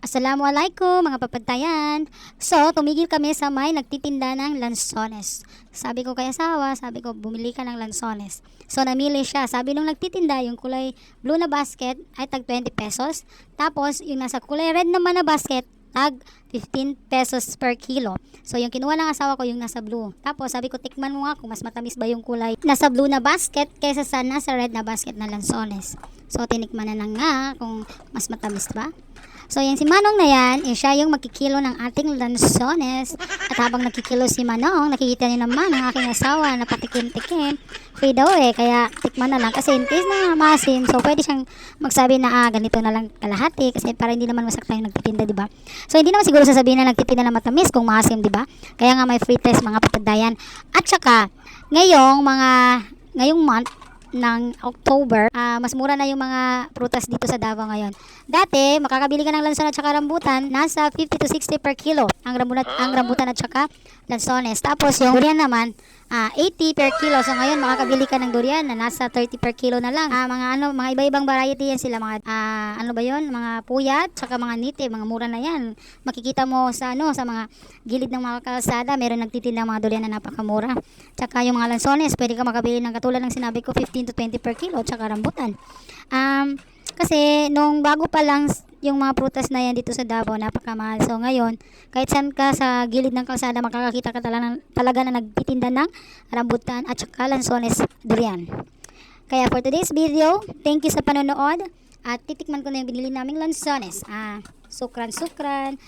Assalamualaikum mga papagtayan. So, tumigil kami sa may nagtitinda ng lansones. Sabi ko kay asawa, sabi ko bumili ka ng lansones. So, namili siya. Sabi nung nagtitinda, yung kulay blue na basket ay tag 20 pesos. Tapos, yung nasa kulay red naman na basket, tag 15 pesos per kilo. So, yung kinuha ng asawa ko, yung nasa blue. Tapos, sabi ko, tikman mo nga kung mas matamis ba yung kulay nasa blue na basket kaysa sa nasa red na basket na lansones. So, tinikman na lang nga kung mas matamis ba. So, yan si Manong na yan, siya yung magkikilo ng ating lansones. At habang nagkikilo si Manong, nakikita niyo naman ang aking asawa na patikim-tikim. Free daw kaya tikman na lang. Kasi in case na maasim, so pwede siyang magsabi na ganito na lang kalahati. Kasi para hindi naman masakta yung nagtitinda, di ba? So, hindi naman siguro sasabihin na nagtitinda na matamis kung maasim, di ba? Kaya nga may free test mga papadayan. At saka, ngayong month, ng October, mas mura na yung mga prutas dito sa Davao ngayon. Dati, makakabili ka ng lanson at saka rambutan, nasa 50 to 60 per kilo ang rambutan at saka lansones. Tapos yung durian naman, 80 per kilo. So ngayon, makakabili ka ng durian na nasa 30 per kilo na lang. Mga iba-ibang variety yan sila. Mga, mga puyat, saka mga niti, mga mura na yan. Makikita mo sa mga gilid ng mga kalsada, meron nagtitinda ng mga durian na napakamura. Tsaka yung mga lansones, pwede ka makabili ng katulad ng sinabi ko, 15 to 20 per kilo, tsaka rambutan. Kasi nung bago pa lang yung mga prutas na yan dito sa Davao, napakamahal. So ngayon, kahit saan ka sa gilid ng kalsada, makakakita ka talaga na nagtitinda ng rambutan at saka lansones durian. Kaya for today's video, thank you sa panonood at titikman ko na yung binili naming lansones. Sukran.